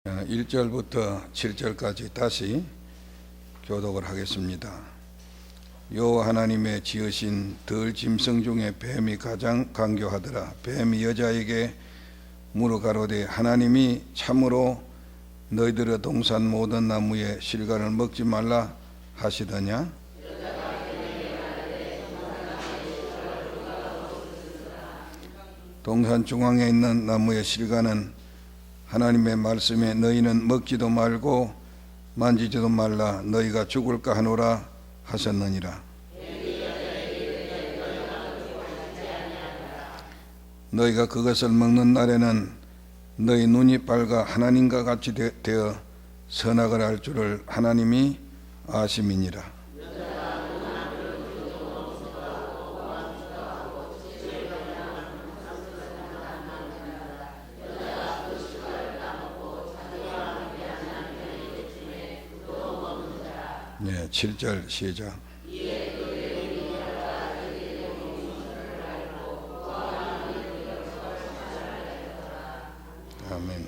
1절부터 7절까지 다시 교독을 하겠습니다. 여호와 하나님의 지으신 들 짐승 중에 뱀이 가장 간교하더라. 뱀이 여자에게 물어 가로되 하나님이 참으로 너희들의 동산 모든 나무의 실과를 먹지 말라 하시더냐? 동산 중앙에 있는 나무의 실과는 하나님의 말씀에 너희는 먹지도 말고 만지지도 말라 너희가 죽을까 하노라 하셨느니라. 너희가 그것을 먹는 날에는 너희 눈이 밝아 하나님과 같이 되어 선악을 알 줄을 하나님이 아심이니라. 네, 7절 시작. 아멘.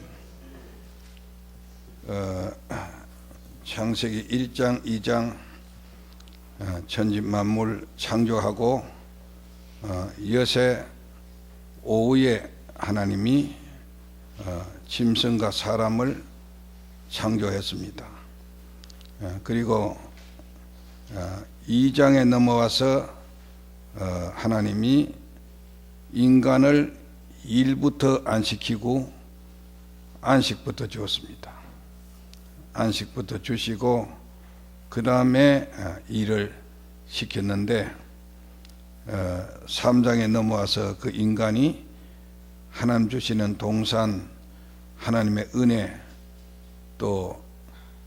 창세기 1장, 2장 천지 만물 창조하고 엿새 오후에 하나님이 짐승과 사람을 창조했습니다. 그리고 2장에 넘어와서 하나님이 인간을 일부터 안 시키고 안식부터 주었습니다. 안식부터 주시고 그 다음에 일을 시켰는데 3장에 넘어와서 그 인간이 하나님 주시는 동산, 하나님의 은혜, 또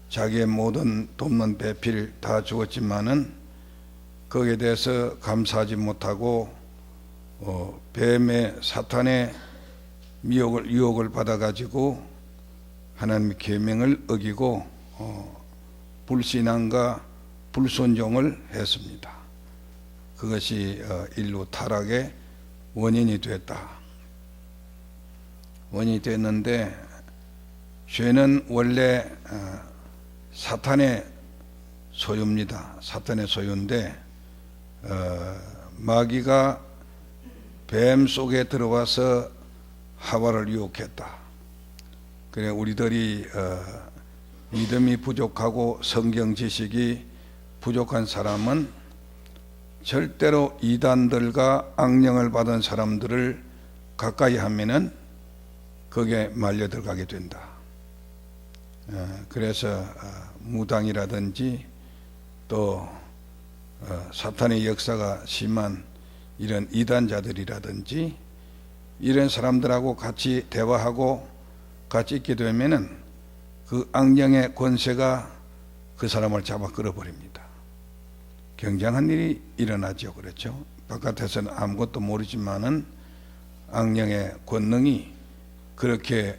자기의 모든 돕는 배필 다 주었지만은 거기에 대해서 감사하지 못하고 뱀의 사탄의 유혹을 받아가지고 하나님의 계명을 어기고 불신앙과 불순종을 했습니다. 그것이 인류 타락의 원인이 됐다. 원인이 됐는데 죄는 원래 사탄의 소유입니다. 사탄의 소유인데 마귀가 뱀 속에 들어와서 하와를 유혹했다. 그래 우리들이 믿음이 부족하고 성경 지식이 부족한 사람은 절대로 이단들과 악령을 받은 사람들을 가까이 하면은 거기에 말려 들어가게 된다. 그래서 무당이라든지 또 사탄의 역사가 심한 이런 이단자들이라든지 이런 사람들하고 같이 대화하고 같이 있게 되면은 그 악령의 권세가 그 사람을 잡아 끌어버립니다. 굉장한 일이 일어나죠. 그렇죠? 바깥에서는 아무것도 모르지만은 악령의 권능이 그렇게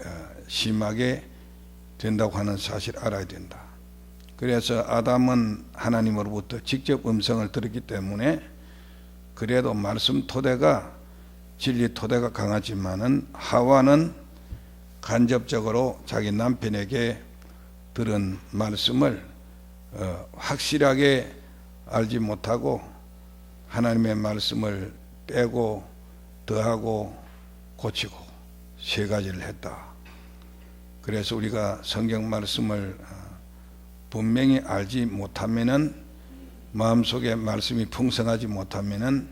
심하게 된다고 하는 사실 알아야 된다. 그래서 아담은 하나님으로부터 직접 음성을 들었기 때문에 그래도 말씀 토대가 진리 토대가 강하지만은 하와는 간접적으로 자기 남편에게 들은 말씀을 확실하게 알지 못하고 하나님의 말씀을 빼고 더하고 고치고 세 가지를 했다. 그래서 우리가 성경 말씀을 분명히 알지 못하면은 마음속에 말씀이 풍성하지 못하면은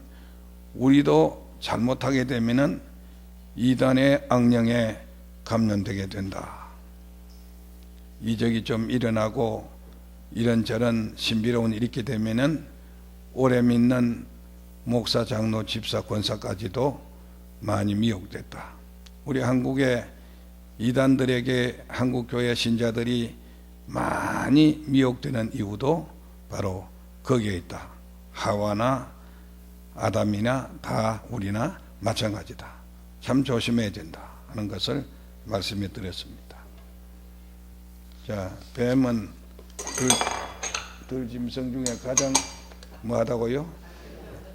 우리도 잘못하게 되면은 이단의 악령에 감염되게 된다. 이적이 좀 일어나고 이런저런 신비로운 일이 있게 되면은 오래 믿는 목사, 장로, 집사, 권사까지도 많이 미혹됐다. 우리 한국의 이단들에게 한국교회 신자들이 많이 미혹되는 이유도 바로 거기에 있다. 하와나 아담이나 다 우리나 마찬가지다. 참 조심해야 된다 하는 것을 말씀해 드렸습니다. 자, 뱀은 들짐승 중에 가장 뭐하다고요?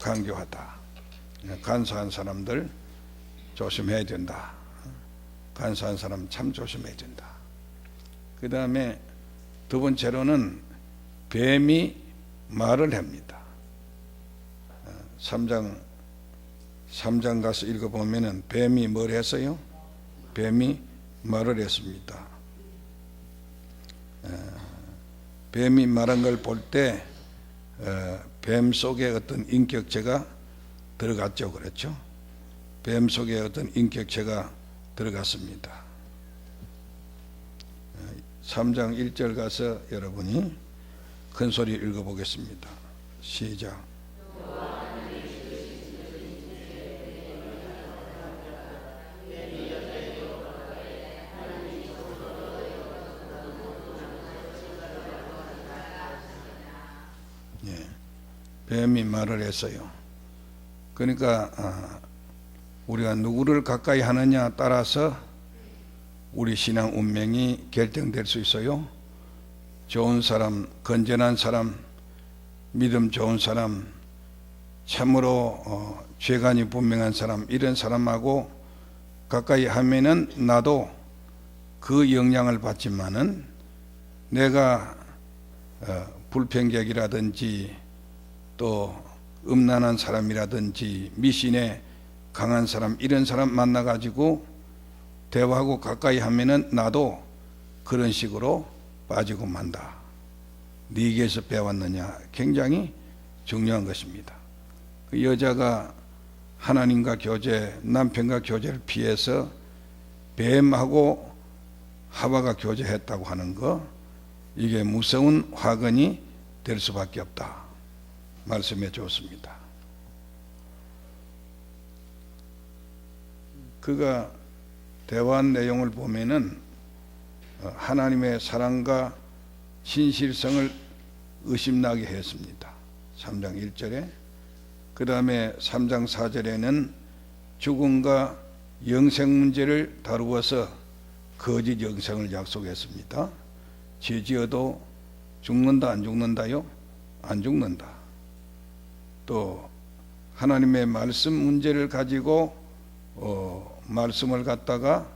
간교하다. 간사한 사람들 조심해야 된다. 간사한 사람 참 조심해야 된다. 그 다음에 두 번째로는 뱀이 말을 합니다. 3장 가서 읽어보면은 뱀이 뭘 했어요? 뱀이 말을 했습니다. 뱀이 말한 걸 볼 때 뱀 속에 어떤 인격체가 들어갔죠. 그렇죠? 뱀 속에 어떤 인격체가 들어갔습니다. 3장 1절 가서 여러분이 큰 소리 읽어보겠습니다. 시작. 뱀이 말을 했어요. 그러니까 우리가 누구를 가까이 하느냐 따라서 우리 신앙 운명이 결정될 수 있어요. 좋은 사람, 건전한 사람, 믿음 좋은 사람, 참으로 죄관이 분명한 사람, 이런 사람하고 가까이 하면은 나도 그 영향을 받지만은 내가 불평격이라든지 또 음란한 사람이라든지 미신에 강한 사람, 이런 사람 만나가지고 대화하고 가까이 하면은 나도 그런 식으로 빠지고 만다. 네게서 배웠느냐? 굉장히 중요한 것입니다. 그 여자가 하나님과 교제, 남편과 교제를 피해서 뱀하고 하와가 교제했다고 하는 거, 이게 무서운 화근이 될 수밖에 없다 말씀해 주었습니다. 그가 대화한 내용을 보면은 하나님의 사랑과 진실성을 의심나게 했습니다. 3장 1절에. 그 다음에 3장 4절에는 죽음과 영생 문제를 다루어서 거짓 영생을 약속했습니다. 죄 지어도 죽는다 안 죽는다요? 안 죽는다. 또 하나님의 말씀 문제를 가지고 말씀을 갖다가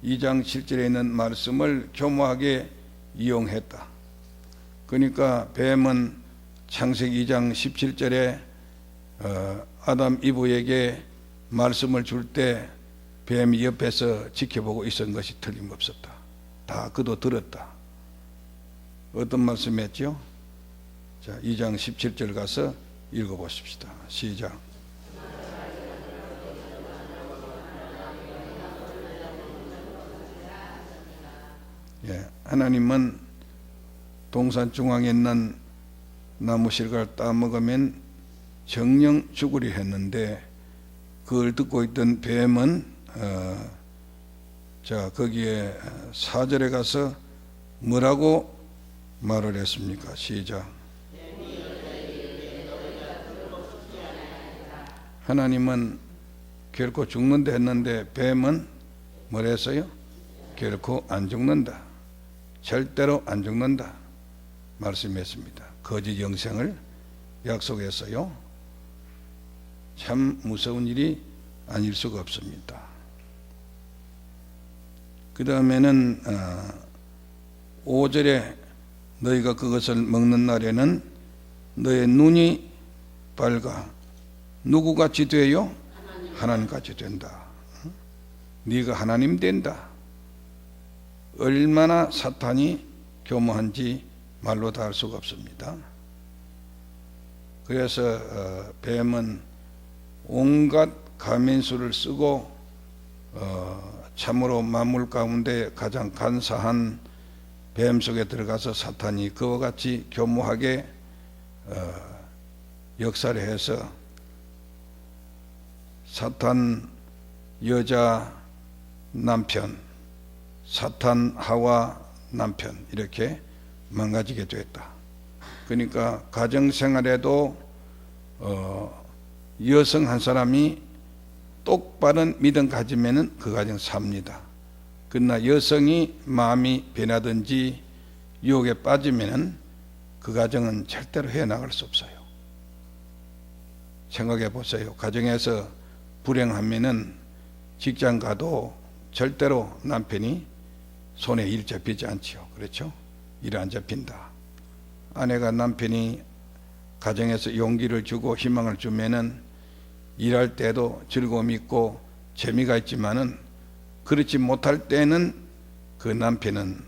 2장 7절에 있는 말씀을 교묘하게 이용했다. 그러니까 뱀은 창세기 2장 17절에 아담 이브에게 말씀을 줄 때 뱀이 옆에서 지켜보고 있었던 것이 틀림없었다. 다 그도 들었다. 어떤 말씀이었죠? 자, 2장 17절 가서 읽어보십시다. 시작. 하나님은 동산 중앙에 있는 나무 실과를 따먹으면 정령 죽으려 했는데 그걸 듣고 있던 뱀은 거기에 4절에 가서 뭐라고 말을 했습니까? 시작. 하나님은 결코 죽는다 했는데 뱀은 뭘 했어요? 결코 안 죽는다. 절대로 안 죽는다 말씀했습니다. 거짓 영생을 약속했어요. 참 무서운 일이 아닐 수가 없습니다. 그 다음에는 5절에 너희가 그것을 먹는 날에는 너의 눈이 밝아 누구같이 돼요? 하나님같이 된다. 네가 하나님 된다. 얼마나 사탄이 교묘한지 말로 다 할 수가 없습니다. 그래서 뱀은 온갖 가면수를 쓰고 참으로 만물 가운데 가장 간사한 뱀 속에 들어가서 사탄이 그와 같이 교묘하게 역사를 해서 사탄 여자 남편, 사탄 하와 남편, 이렇게 망가지게 됐다. 그러니까 가정생활에도 여성 한 사람이 똑바른 믿음 가지면은 그 가정 삽니다. 그러나 여성이 마음이 변하든지 유혹에 빠지면은 그 가정은 절대로 헤어나갈 수 없어요. 생각해 보세요. 가정에서 불행하면은 직장 가도 절대로 남편이 손에 일 잡히지 않지요. 그렇죠? 일 안 잡힌다. 아내가 남편이 가정에서 용기를 주고 희망을 주면은 일할 때도 즐거움이 있고 재미가 있지만은 그렇지 못할 때는 그 남편은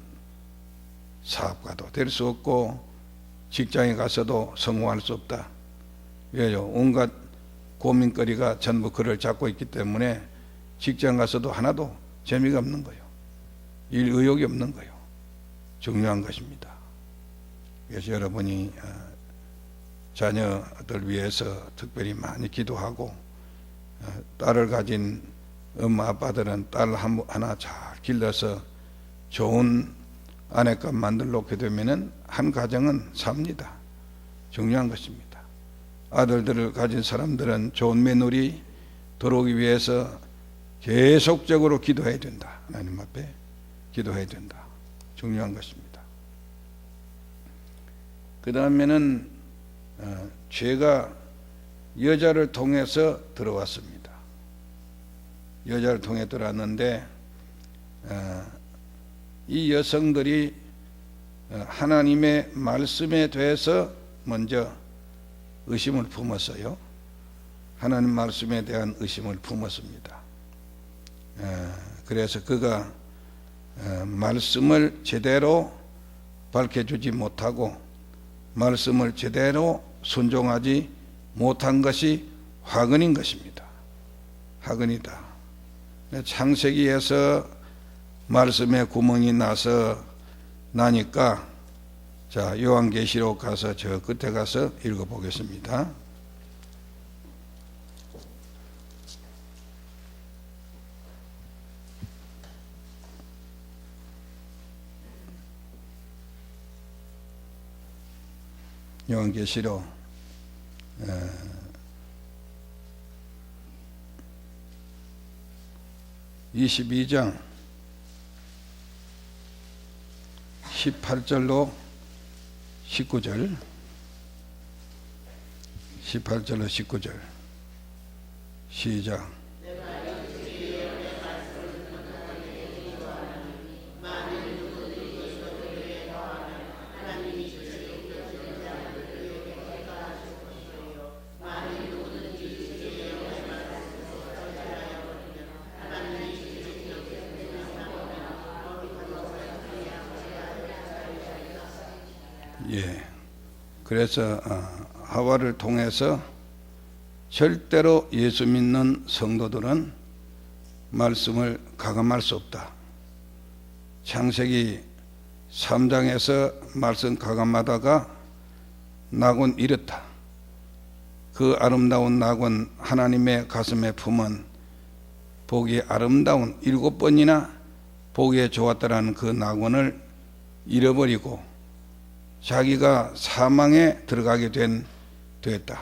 사업가도 될 수 없고 직장에 가서도 성공할 수 없다. 왜요? 온갖 고민거리가 전부 그를 잡고 있기 때문에 직장 가서도 하나도 재미가 없는 거예요. 일 의욕이 없는 거예요. 중요한 것입니다. 그래서 여러분이 자녀들 위해서 특별히 많이 기도하고 딸을 가진 엄마 아빠들은 딸 하나 잘 길러서 좋은 아내감 만들어 놓게 되면은 한 가정은 삽니다. 중요한 것입니다. 아들들을 가진 사람들은 좋은 며느리 들어오기 위해서 계속적으로 기도해야 된다. 하나님 앞에 기도해야 된다. 중요한 것입니다. 그 다음에는 죄가 여자를 통해서 들어왔습니다. 여자를 통해 들어왔는데 이 여성들이 하나님의 말씀에 대해서 먼저 의심을 품었어요. 하나님 말씀에 대한 의심을 품었습니다. 그래서 그가 말씀을 제대로 밝혀주지 못하고 말씀을 제대로 순종하지 못한 것이 화근인 것입니다. 화근이다. 창세기에서 말씀에 구멍이 나니까 자, 요한계시록 가서 저 끝에 가서 읽어보겠습니다. 요한계시록 22장 18절로 19절 18절로 19절 시작. 예. 그래서 하와를 통해서 절대로 예수 믿는 성도들은 말씀을 가감할 수 없다. 창세기 3장에서 말씀 가감하다가 낙원 잃었다. 그 아름다운 낙원 하나님의 가슴에 품은 보기 아름다운 7번이나 보기에 좋았다라는 그 낙원을 잃어버리고 자기가 사망에 들어가게 됐다.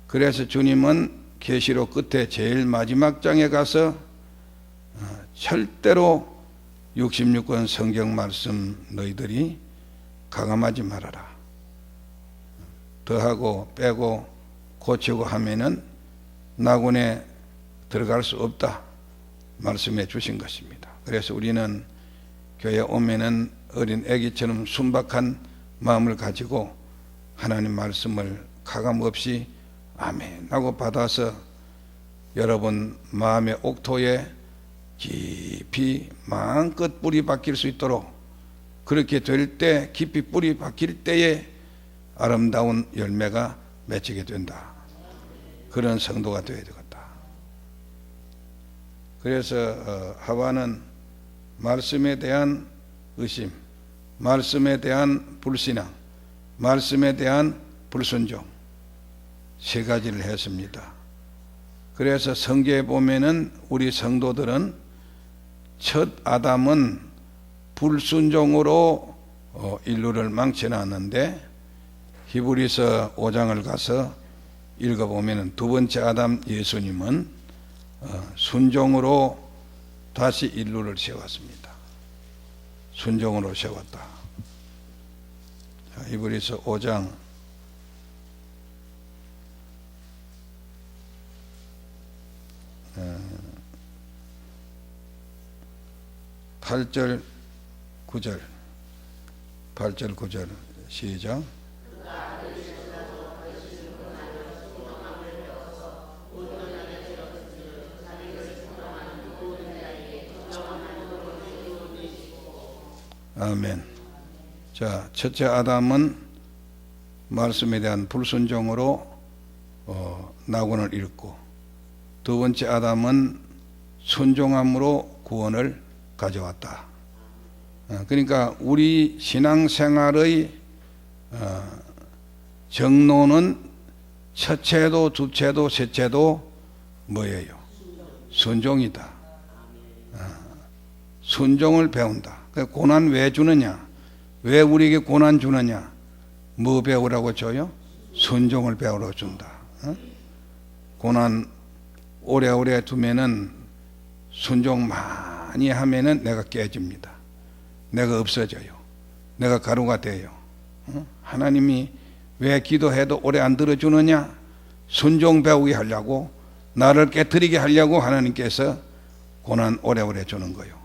그래서 주님은 계시록 끝에 제일 마지막 장에 가서 절대로 66권 성경 말씀 너희들이 가감하지 말아라. 더하고 빼고 고치고 하면은 낙원에 들어갈 수 없다 말씀해 주신 것입니다. 그래서 우리는 교회 오면은 어린 아기처럼 순박한 마음을 가지고 하나님 말씀을 가감 없이 아멘 하고 받아서 여러분 마음의 옥토에 깊이 마음껏 뿌리 박힐 수 있도록 그렇게 될 때 깊이 뿌리 박힐 때에 아름다운 열매가 맺히게 된다. 그런 성도가 되어야 되겠다. 그래서 하와는 말씀에 대한 의심, 말씀에 대한 불신앙, 말씀에 대한 불순종 세 가지를 했습니다. 그래서 성경에 보면은 우리 성도들은 첫 아담은 불순종으로 인류를 망쳐놨는데 히브리서 5장을 가서 읽어보면은 두 번째 아담 예수님은 순종으로 다시 인류를 세웠습니다. 순종으로 세웠다. 자, 히브리서 5장 8절 9절, 8절 9절 시작. 아멘. 자, 첫째 아담은 말씀에 대한 불순종으로 낙원을 잃었고, 두 번째 아담은 순종함으로 구원을 가져왔다. 그러니까 우리 신앙생활의 정로는 첫째도 둘째도 셋째도 뭐예요? 순종이다. 순종을 배운다. 고난 왜 주느냐? 왜 우리에게 고난 주느냐? 뭐 배우라고 줘요? 순종을 배우러 준다. 고난 오래오래 두면은 순종 많이 하면은 내가 깨집니다. 내가 없어져요. 내가 가루가 돼요. 하나님이 왜 기도해도 오래 안 들어주느냐? 순종 배우게 하려고, 나를 깨뜨리게 하려고 하나님께서 고난 오래오래 주는 거예요.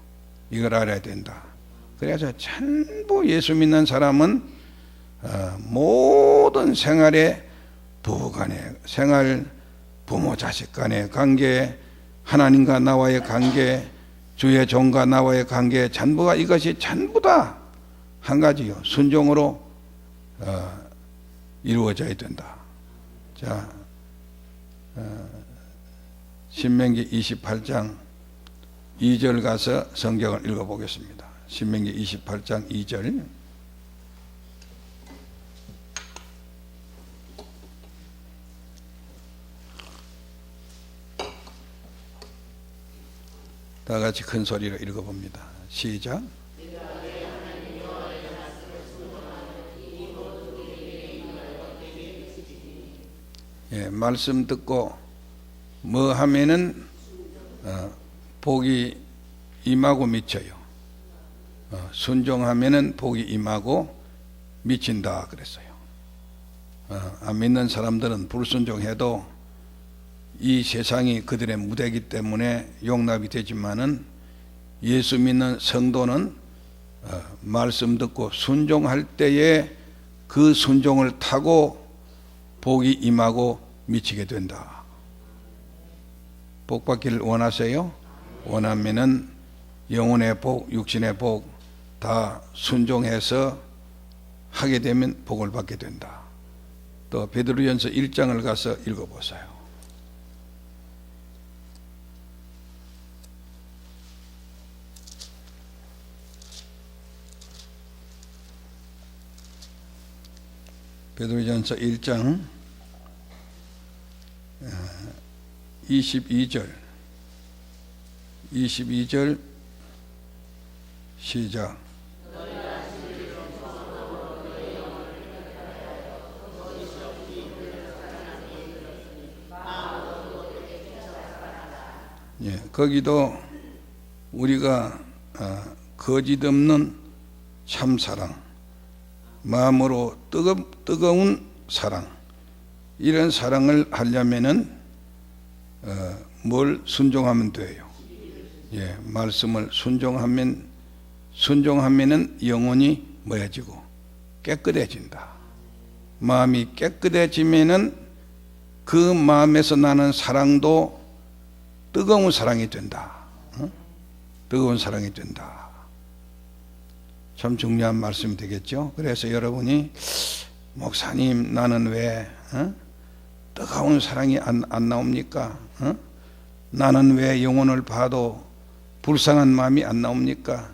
이걸 알아야 된다. 그래서 전부 예수 믿는 사람은 모든 생활에 부부간의 생활, 부모 자식 간의 관계, 하나님과 나와의 관계, 주의 종과 나와의 관계, 전부가 이것이 전부 다 한 가지요, 순종으로 이루어져야 된다. 자, 신명기 28장 2절 가서 성경을 읽어보겠습니다. 신명기 28장 2절. 다 같이 큰 소리로 읽어봅니다. 시작. 예, 말씀 듣고 뭐 하면은 복이 임하고 미쳐요. 순종하면은 복이 임하고 미친다 그랬어요. 안 믿는 사람들은 불순종해도 이 세상이 그들의 무대이기 때문에 용납이 되지만은, 예수 믿는 성도는 말씀 듣고 순종할 때에 그 순종을 타고 복이 임하고 미치게 된다. 복 받기를 원하세요? 원하면은 영혼의 복, 육신의 복 다 순종해서 하게 되면 복을 받게 된다. 또 베드로전서 1장을 가서 읽어보세요. 베드로전서 1장 22절 시작. 예, 거기도 우리가 거짓 없는 참 사랑, 마음으로 뜨거운 사랑, 이런 사랑을 하려면은 뭘 순종하면 돼요? 예, 말씀을 순종하면은 영혼이 뭐해지고 깨끗해진다. 마음이 깨끗해지면은 그 마음에서 나는 사랑도 뜨거운 사랑이 된다. 뜨거운 사랑이 된다. 참 중요한 말씀이 되겠죠. 그래서 여러분이 목사님, 나는 왜 뜨거운 사랑이 안 나옵니까? 나는 왜 영혼을 봐도 불쌍한 마음이 안 나옵니까?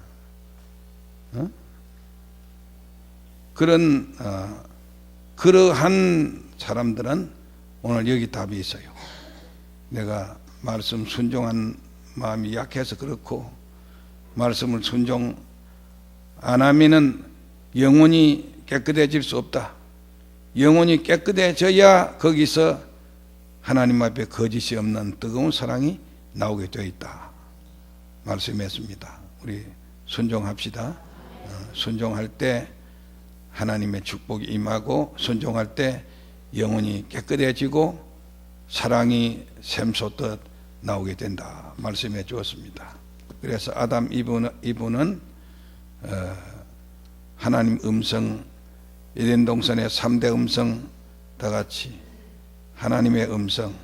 그러한 사람들은 오늘 여기 답이 있어요. 내가 말씀 순종한 마음이 약해서 그렇고, 말씀을 순종 안 하면은 영혼이 깨끗해질 수 없다. 영혼이 깨끗해져야 거기서 하나님 앞에 거짓이 없는 뜨거운 사랑이 나오게 되어 있다 말씀했습니다. 우리 순종합시다. 순종할 때 하나님의 축복이 임하고, 순종할 때 영혼이 깨끗해지고 사랑이 샘솟듯 나오게 된다 말씀해 주었습니다. 그래서 아담 이브는 하나님 음성, 에덴 동산의 3대 음성 다 같이 하나님의 음성,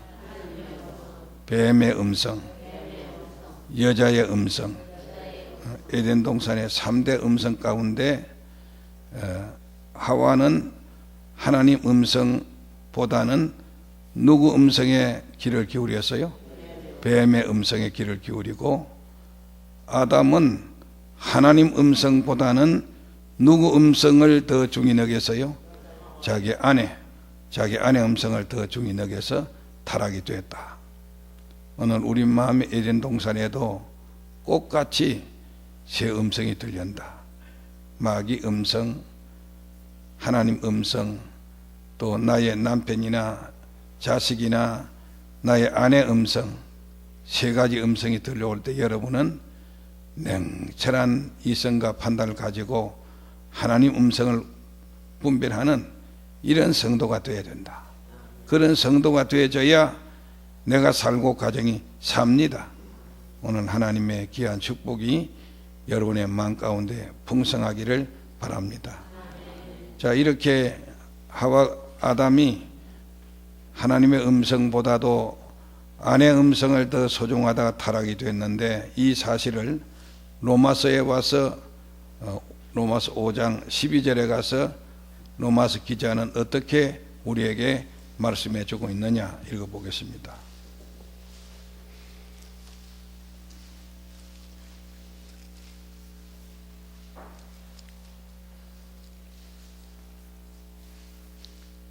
뱀의 음성, 여자의 음성, 에덴 동산의 3대 음성 가운데 하와는 하나님 음성보다는 누구 음성에 귀를 기울였어요? 뱀의 음성에 귀를 기울이고, 아담은 하나님 음성보다는 누구 음성을 더 중히 여겼어요? 자기 아내 음성을 더 중히 여겨서 타락이 됐다. 오늘 우리 마음의 에덴 동산에도 똑같이 세 음성이 들린다. 마귀 음성, 하나님 음성, 또 나의 남편이나 자식이나 나의 아내 음성, 세 가지 음성이 들려올 때 여러분은 냉철한 이성과 판단을 가지고 하나님 음성을 분별하는 이런 성도가 되어야 된다. 그런 성도가 되어져야 내가 살고 가정이 삽니다. 오늘 하나님의 귀한 축복이 여러분의 마음 가운데 풍성하기를 바랍니다. 자, 이렇게 하와 아담이 하나님의 음성보다도 아내의 음성을 더 소중하다가 타락이 됐는데, 이 사실을 로마서에 와서 로마서 5장 12절에 가서 로마서 기자는 어떻게 우리에게 말씀해 주고 있느냐 읽어보겠습니다.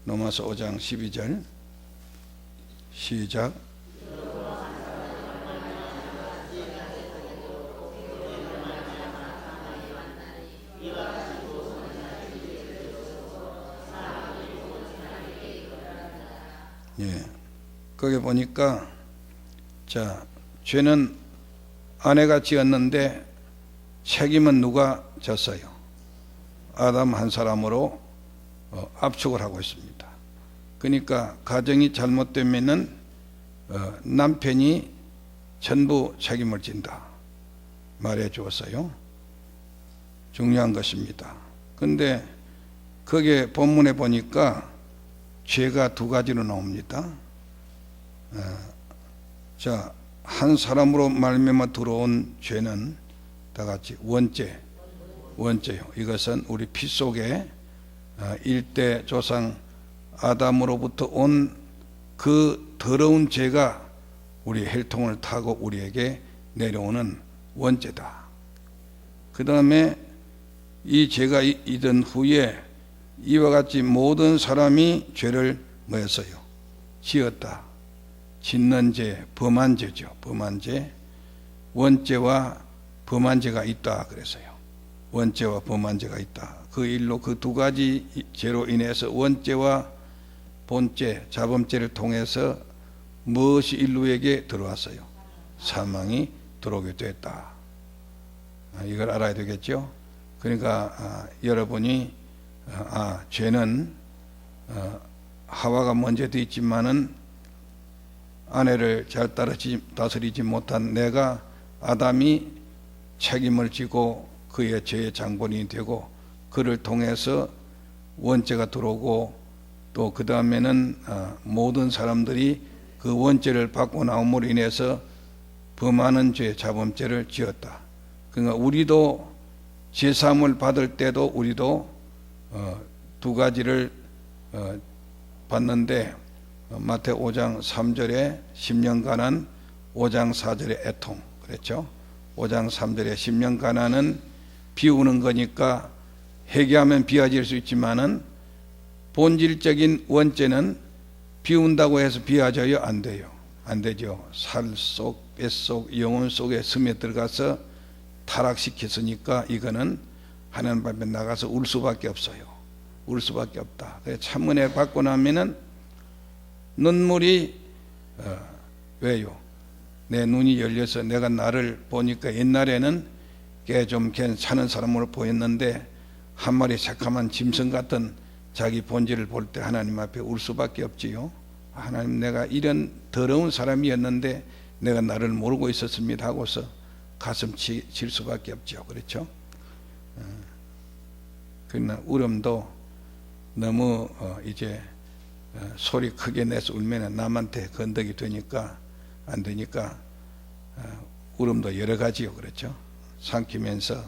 로마서 5장 12절 시작. 예, 거기 보니까 자, 죄는 아내가 지었는데 책임은 누가 졌어요? 아담 한 사람으로 압축을 하고 있습니다. 그러니까 가정이 잘못되면은 남편이 전부 책임을 진다 말해 주었어요. 중요한 것입니다. 근데 거기에 본문에 보니까 죄가 두 가지로 나옵니다. 자, 한 사람으로 말미암아 들어온 죄는 다 같이 원죄요. 이것은 우리 피 속에 일대 조상 아담으로부터 온 그 더러운 죄가 우리 혈통을 타고 우리에게 내려오는 원죄다. 그 다음에 이 죄가 있던 후에 이와 같이 모든 사람이 죄를 뭐였어요? 지었다. 짓는 죄, 범한 죄죠. 범한 죄. 원죄와 범한 죄가 있다 그랬어요. 원죄와 범한 죄가 있다. 그 일로 그 두 가지 죄로 인해서 원죄와 본죄, 자범죄를 통해서 무엇이 인류에게 들어왔어요? 사망이 들어오게 됐다. 이걸 알아야 되겠죠. 그러니까 여러분이 죄는 하와가 먼저 돼 있지만은 아내를 잘 다스리지 못한 내가 아담이 책임을 지고 그의 죄의 장본인이 되고 그를 통해서 원죄가 들어오고 또 그 다음에는 모든 사람들이 그 원죄를 받고 나옴으로 인해서 범하는 죄, 자범죄를 지었다. 그러니까 우리도 제사함을 받을 때도 우리도 두 가지를 받는데 마태 5장 3절에 10년 가난, 5장 4절에 애통 그랬죠. 5장 3절에 10년 가난은 비우는 거니까 회개하면 비워질 수 있지만은 본질적인 원죄는 비운다고 해서 비워져요? 안 돼요. 안 되죠. 살 속, 뱃속, 영혼 속에 스며 들어가서 타락시켰으니까 이거는 하나님 앞에 나가서 울 수밖에 없어요. 울 수밖에 없다. 참은혜 받고 나면은 눈물이 왜요? 내 눈이 열려서 내가 나를 보니까 옛날에는 꽤 좀 괜찮은 사람으로 보였는데 한 마리 새카만 짐승 같은 자기 본질을 볼 때 하나님 앞에 울 수밖에 없지요. 하나님, 내가 이런 더러운 사람이었는데 내가 나를 모르고 있었습니다 하고서 가슴 칠 수밖에 없죠. 그렇죠? 그러나 울음도 너무 이제 소리 크게 내서 울면 남한테 건덕이 되니까 안 되니까 울음도 여러 가지요. 그렇죠? 삼키면서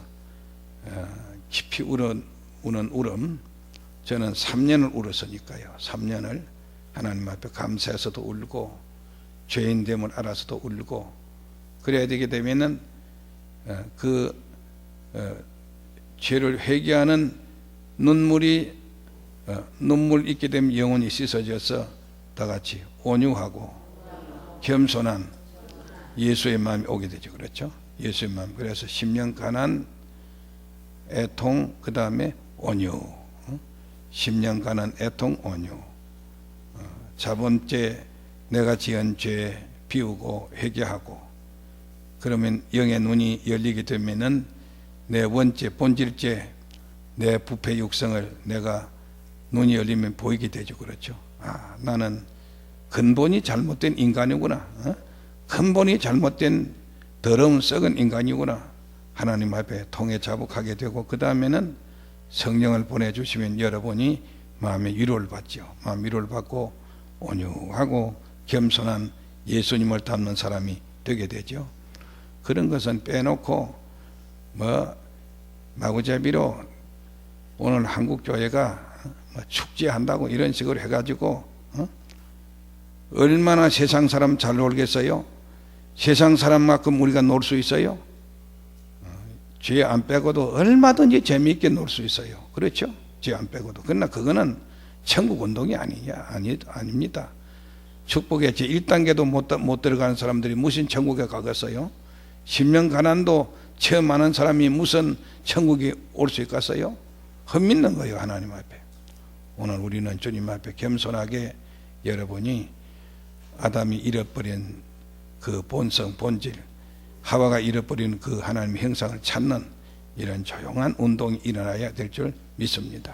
깊이 우는 울음. 저는 3년을 울었으니까요. 3년을 하나님 앞에 감사해서도 울고 죄인됨을 알아서도 울고 그래야 되게 되면은 그 죄를 회개하는 눈물 있게 되면 영혼이 씻어져서 다 같이 온유하고 겸손한 예수의 마음이 오게 되죠. 그렇죠? 예수의 마음. 그래서 10년 가난 애통, 그 다음에 온유. 10년 가난 애통, 온유. 자범죄, 내가 지은 죄 비우고 회개하고 그러면 영의 눈이 열리게 되면은 내 원죄, 본질죄, 내 부패 육성을 내가 눈이 열리면 보이게 되죠. 그렇죠? 나는 근본이 잘못된 인간이구나. 근본이 잘못된 더러운 썩은 인간이구나. 하나님 앞에 통해 자복하게 되고 그 다음에는 성령을 보내주시면 여러분이 마음의 위로를 받죠. 마음 위로를 받고 온유하고 겸손한 예수님을 닮는 사람이 되게 되죠. 그런 것은 빼놓고 마구잡이로 오늘 한국 교회가 축제한다고 이런 식으로 해가지고 얼마나 세상 사람 잘 놀겠어요? 세상 사람만큼 우리가 놀 수 있어요? 죄 안 빼고도 얼마든지 재미있게 놀 수 있어요. 그렇죠? 죄 안 빼고도. 그러나 그거는 천국 운동이 아닙니다. 축복의 제 1단계도 못 들어가는 사람들이 무슨 천국에 가겠어요? 10년 가난도 처음 하는 사람이 무슨 천국에 올 수 있겠어요? 헛믿는 거예요. 하나님 앞에. 오늘 우리는 주님 앞에 겸손하게 여러분이 아담이 잃어버린 그 본성, 본질, 하와가 잃어버린 그 하나님의 형상을 찾는 이런 조용한 운동이 일어나야 될 줄 믿습니다.